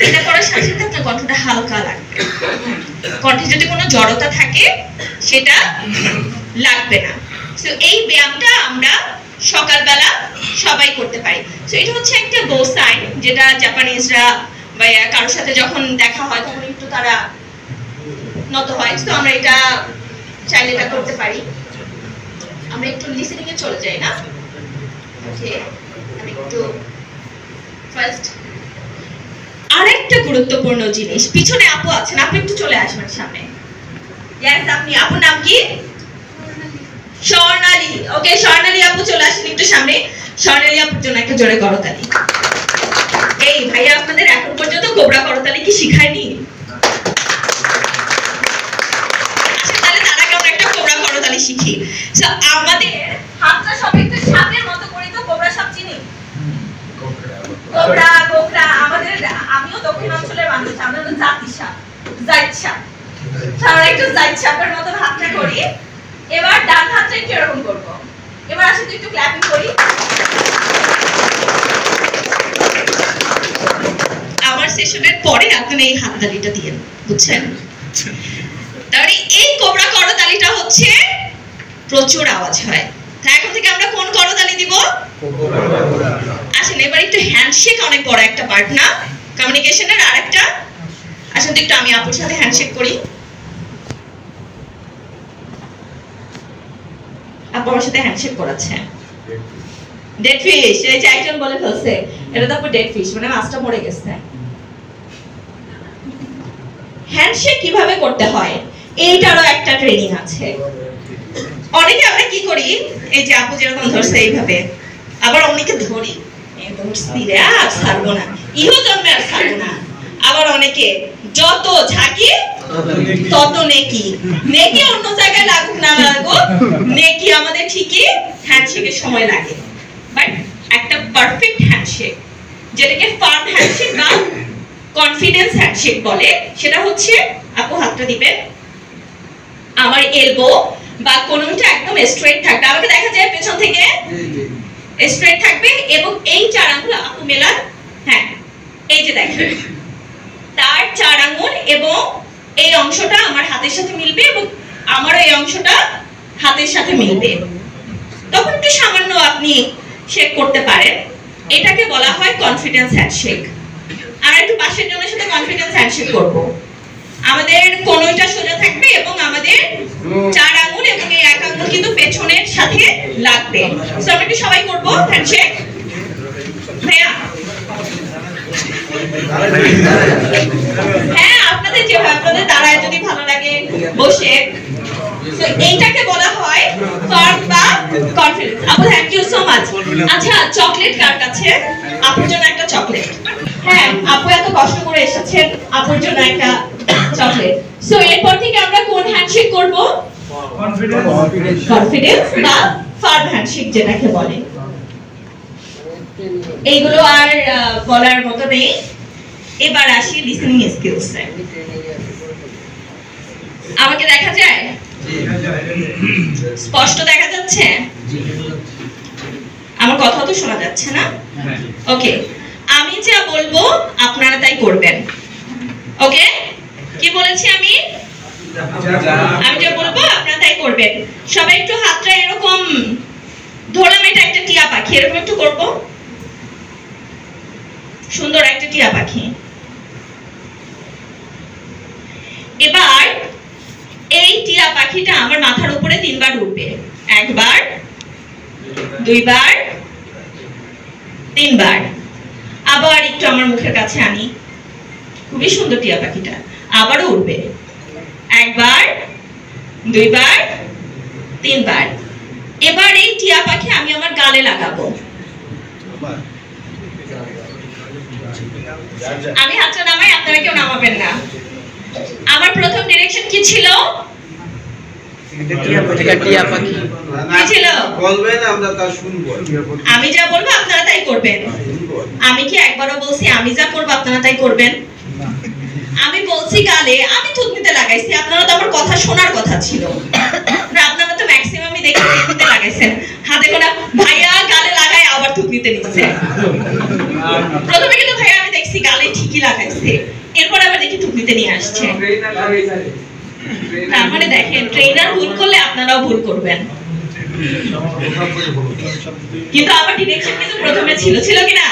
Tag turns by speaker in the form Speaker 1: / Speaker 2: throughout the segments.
Speaker 1: এটা করার সাথে সাথে আপনার কণ্ঠটা হালকা লাগবে, কণ্ঠে যদি কোনো জড়তা থাকে সেটা লাগবে না। তো এই ব্যায়ামটা আমরা সকালবেলা সবাই করতে পারি। তো এটা হচ্ছে একটা গো সাইন, যেটা জাপানিজরা বা কারোর সাথে যখন দেখা হয় তখন একটু তারা নত হয়। তো আমরা এটা চাইলে এটা করতে পারি। আমরা একটু লিসেনিং এ চলে যাই না? ওকে, আমি একটু ফার্স্ট আরেকটা গুরুত্বপূর্ণ জিনিস, পিছনে আপু আছেন, আপনি একটু চলে আসবেন সামনে। ইয়েস, আপনি, আপুর নাম কি? স্বর্ণালী। ওকে, স্বর্ণালী আপু চলে আসেন একটু সামনে। স্বর্ণালী আপুর জন্য একটা জোরে করতালি। এই ভাইয়া আপনাদের এখন পর্যন্ত কোবরা করতালি কি শিখায়নি? আচ্ছা, তাহলে তার আগে আমরা একটা কোবরা করতালি শিখি। সো আমাদের হাতটা সবাই একটু সাপের মতো করে, তো কোবরা সাপ চিনি? কোবরা, কোকড়া, আমাদের, আমিও দক্ষিণাঞ্চলের মানুষ, আমরা জাতি সাপ, জাইদ সাপ। আমরা একটু জাইদ সাপের মতো হাতটা করি। এবার ডান হাতটা একটু এরকম করবো। এবার আসলে একটু ক্ল্যাপিং করি। আমার সেশনের পরে আপনি এই হাততালিটা দিয়েন, বুঝছেন? তাহলে এই কোবরা করতালিটা হচ্ছে প্রচুর আওয়াজ হয়। তাই এখন থেকে আমরা কোন করতালি দিব? আসেন এবার একটু হ্যান্ডশেক, অনেক বড় একটা পার্ট না কমিউনিকেশনের আরেকটা। আসেন একটু আমি আপুর সাথে হ্যান্ডশেক করি। আপু আমার সাথে হ্যান্ডশেক করাচ্ছে। ডেড ফিশ, এই যে একজন বলে ফেলছে এটা তো আপু ডেড ফিশ, মানে মাছটা মরে গেছে। হ্যান্ডশেক কিভাবে করতে হয় এইটারও একটা ট্রেনিং আছে। অনেকে আমরা কি করি, এই যে আপু যেরকম ধরছে এইভাবে, আবার অনেকে ধরি ধরছি রে আর ছাড়বো না, ইহো জন্মে আর ছাড়বো না। আবার অনেকে যত ঝাঁকি তত নেকি, নেকি অন্য জায়গায় লাগুক না লাগুক, নেকি আমাদের ঠিকই হ্যান্ডশেকের সময় লাগে। বাট একটা পারফেক্ট হ্যান্ডশেক, যেটাকে ফার্ম হ্যান্ডশেক বা কনফিডেন্স হ্যান্ডশেক বলে, সেটা হচ্ছে আপু হাতটা দিবেন, আমার এলবো বা কোনটা একদম স্ট্রেট থাকবে, আমাকে দেখা যায় পেছন থেকে স্ট্রেট থাকবে, এবং এই চার আঙ্গুল আপু মেলান। হ্যাঁ, এই যে দেখেন তার চার আঙ্গুল এবং এই অংশটা আমার হাতের সাথে মিলবে এবং আমার এই অংশটা হাতের সাথে মিলবে। তখন একটু সামান্য আপনি শেক করতে পারেন। এটাকে বলা হয় কনফিডেন্স হ্যান্ডশেক। আমরা একটু পাশের জনের সাথে কনফিডেন্স হ্যান্ডশেক করব। আমাদের কোনটা সোজা থাকবে এবং আমাদের চার আঙ্গুল এবং এই এক আঙ্গুল কিন্তু পেছনের সাথে লাগবে। সো আমরা একটু সবাই করব হ্যান্ডশেক। ভাইয়া, হ্যাঁ আপনাদের যেভাবে আপনাদের দাঁড়ায় যদি ভালো লাগে বসে, এইটাকে বলা হয় ফার্ম বা কনফিডেন্স। আপু থ্যাংক ইউ সো মাচ। আচ্ছা, চকলেট কার কাছে? আপুর জন্য একটা চকলেট। হ্যাঁ, আপু এত কষ্ট করে এসেছেন, আপুর জন্য একটা চকলেট। সো এরপর থেকে আমরা কোন হ্যান্ডশেক করব? কনফিডেন্স বা ফার্ম হ্যান্ডশেক যেটাকে বলে। এইগুলো আর বলার মতো নেই। এবার আসি লিসেনিং স্কিলসে। আমাকে দেখা যায়? স্পষ্ট দেখা যাচ্ছে? আমার কথা তো শোনা যাচ্ছে না? ওকে, আমি যা বলবো আপনারা তাই করবেন। ওকে, কি বলেছি আমি? আমি যা বলবো আপনারা তাই করবেন। সবাই একটু হাতটা এরকম ধরলাম, এটা একটা টিয়া পাখি, এরকম একটু করব। সুন্দর একটা টিয়া পাখি। এবার এই টিয়া পাখিটা আমার মাথার উপরে 3 বার উঠবে। 1 বার, 2 বার, 3 বার। আবার একটু আমার মুখের কাছে আনি। খুবই সুন্দর টিয়া পাখিটা। আবারও উঠবে। 1 বার, 2 বার, 3 বার। এবার এই টিয়া পাখি আমি আমার গালে লাগাবো। আমি হাতটা নামাই, আপনারা কেউ নামাবেন না। আমার প্রথম ডিরেকশন কি ছিল? আমি যা বলবো আপনারা তাই করবেন। আমি কি একবারও বলছি আমি যা করবো আপনারা তাই করবেন? আমি বলছি গালে, আমি থুতনিতে লাগাইছি, আপনারা তো আমার কথা শোনার কথা ছিল। আপনারা তো ম্যাক্সিমামই দেখি থুতনিতে লাগাইছেন। হাতে গোনা ভাইয়া গালে লাগায় আবার থুতনিতে নিচ্ছে। প্রথমে কিন্তু ভাইয়া আমি দেখছি গালে ঠিকই থুকি লাগাইছে, এরপর আবার দেখি থুকিতে নিয়ে আসছে। তার মানে দেখেন ট্রেনার ভুল করলে আপনারাও ভুল করবেন। কিন্তু আমার ডিরেকশন কিন্তু প্রথমে ছিল কিনা?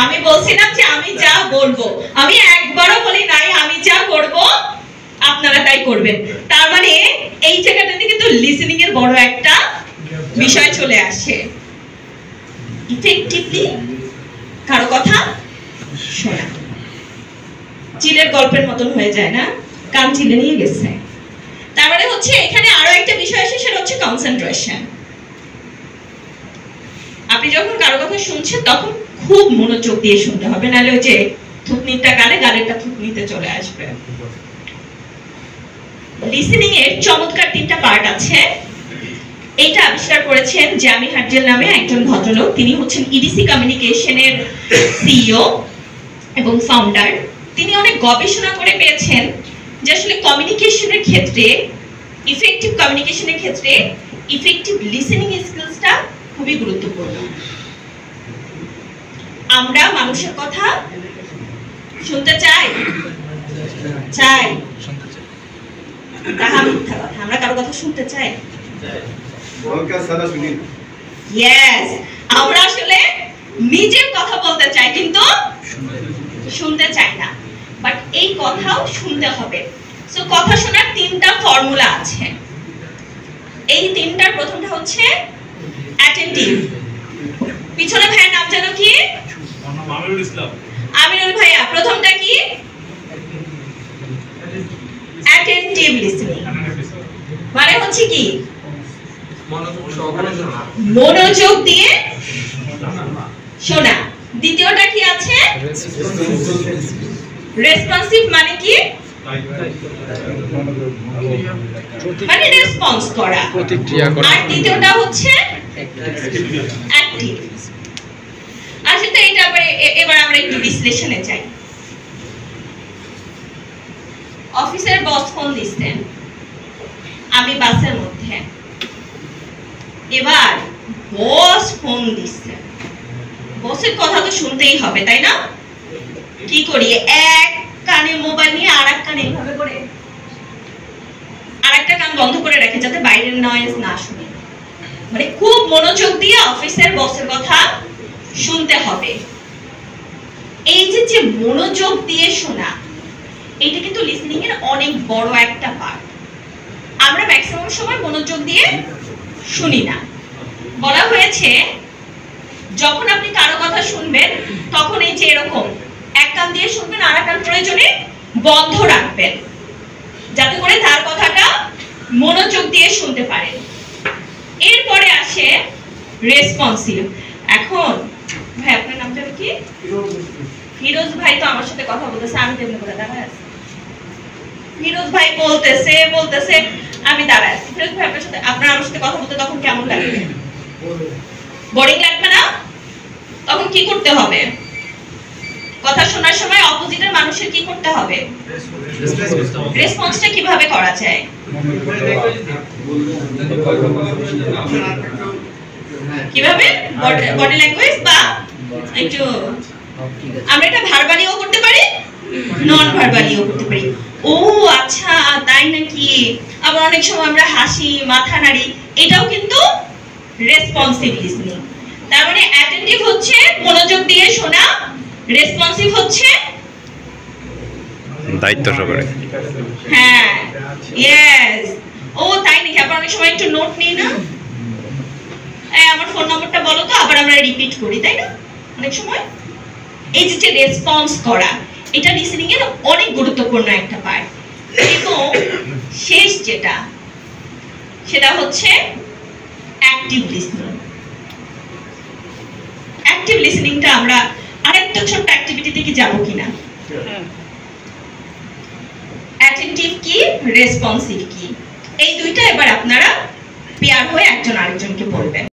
Speaker 1: আমি বলছিলাম যে আমি যা বলবো, আমি একবারও বলি নাই আমি যা করব আপনারা তাই করবেন। তার মানে এই জায়গাটাতে কিন্তু লিসেনিং এর বড় একটা বিষয় চলে আসে। ইফেক্টিভলি কারো কথা শোনা, চিলের গল্পের মতন হয়ে যায় না, কান চিলে নিয়ে গেছে। তার মানে হচ্ছে এখানে আরো একটা বিষয় আসে, সেটা হচ্ছে কনসেন্ট্রেশন। আপনি যখন কারো কথা শুনছেন তখন খুব মনোযোগ দিয়ে শুনতে হবে, নাহলে ওই যে থুতনিটা গালে, গালেরটা থুতনিতে চলে আসবে। লিসেনিং এর চমৎকার 3টা পার্ট আছে। এইটা আবিষ্কার করেছেন জ্যামি হার্জেল নামে একজন ভদ্রলোক। তিনি হচ্ছেন ইডিসি কমিউনিকেশনের সিইও এবং ফাউন্ডার। তিনি অনেক গবেষণা করে পেয়েছেন যে আসলে কমিউনিকেশনের ক্ষেত্রে, ইফেক্টিভ কমিউনিকেশনের ক্ষেত্রে ইফেক্টিভ লিসেনিং স্কিলসটা খুবই গুরুত্বপূর্ণ। আমরা মানুষের কথা শুনতে চাই, তাহা মিথ্যা কথা। আমরা কারো কথা শুনতে চাই? ইয়েস, আমরা আসলে নিজের কথা বলতে চাই কিন্তু শুনতে চাই না, বাট এই কথাও শুনতে হবে। সো কথা শোনার 3টা ফর্মুলা আছে। এই 3টার প্রথমটা হচ্ছে অ্যাটেন্টিভ। পিছনে ভাইয়ের নাম জানো কি? আমিনুল ইসলাম। আমিনুল ভাইয়া, প্রথমটা কি? Attentive listening. মানে হচ্ছে কি? মনোযোগ দিয়ে শোনা। দ্বিতীয়টা কি আছে? রেসপন্সিভ। মানে কি? মানে রেসপন্স করা, প্রতিক্রিয়া করা। আর দ্বিতীয়টা হচ্ছে অ্যাক্টিভ। আচ্ছা, তো এটা এবার আমরা একটু বিশ্লেষণে যাই। অফিসের বস ফোন দিচ্ছেন, আমি বাসের মধ্যে। এবার বস ফোন দিচ্ছে, বসের কথা তো শুনতেই হবে, তাই না? কি করি? এক কানে মোবাইল নিয়ে আর এক কানে এইভাবে করে আরেকটা কান বন্ধ করে রাখে যাতে বাইরের নয়েজ না শুনি। মানে খুব মনোযোগ দিয়ে অফিসের বসের কথা শুনতে হবে। এই যে মনোযোগ দিয়ে শোনা, এটা কিন্তু লিসেনিং এর অনেক বড় একটা পার্ট। আমরা ম্যাক্সিমাম সময় মনোযোগ দিয়ে শুনি না। বলা হয়েছে যখন আপনি কারো কথা শুনবেন তখন এই যে এরকম এক কান দিয়ে শুনবেন, আর এক কান প্রয়োজনে বন্ধ রাখবেন, যাতে করে তার কথাটা মনোযোগ দিয়ে শুনতে পারেন। এরপরে আসে রেসপন্সিভ। এখন ভাই আপনার নামটা কি? ফিরোজ ভাই তো আমার সাথে কথা বলতেছে, আমি তেমনি করে দাঁড়ায় আছি। ফিরোজ ভাই বলতেছে আমি দাঁড়ায় আছি। ফিরোজ ভাই আপনার আমার সাথে কথা বলতে তখন কেমন লাগবে? বোরিং লাগবে না? তখন কি করতে হবে? কথা শোনার সময় অপোজিটের মানুষের কি করতে হবে? রেসপন্সটা কিভাবে করা যায়? কিভাবে? বডি ল্যাঙ্গুয়েজ বা একটু আমরা এটা ভার্বালিও করতে পারি, নন ভার্বালিও করতে পারি। ও আচ্ছা, তাই নাকি? আবার অনেক সময় আমরা হাসি, মাথা নাড়ি, এটাও কিন্তু রেসপন্সিভ লিসেনিং। তার মানে অ্যাটেন্টিভ হচ্ছে মনোযোগ দিয়ে শোনা, রেসপন্সিভ হচ্ছে
Speaker 2: দায়িত্ব সহকারে।
Speaker 1: হ্যাঁ, ইয়েস। ও তাই নাকি? আবার অনেক সময় একটু নোট নেই না? আমার ফোন নম্বরটা বলো তো, আবার আমরা রিপিট করি, তাই না? অনেক সময় এই যে রেসপন্স করা, এটা লিসেনিং এর অনেক গুরুত্বপূর্ণ একটা পার্ট। এবং শেষ যেটা, সেটা হচ্ছে অ্যাক্টিভ লিসেনিং। অ্যাক্টিভ লিসেনিংটা আমরা আরেকটা ছোট্ট অ্যাক্টিভিটি থেকে যাব কিনা? অ্যাটেন্টিভ কি, রেসপন্সিভ কি, এই দুইটা এবার আপনারা পেয়ার হয়ে একজন আরেকজনকে বলবেন।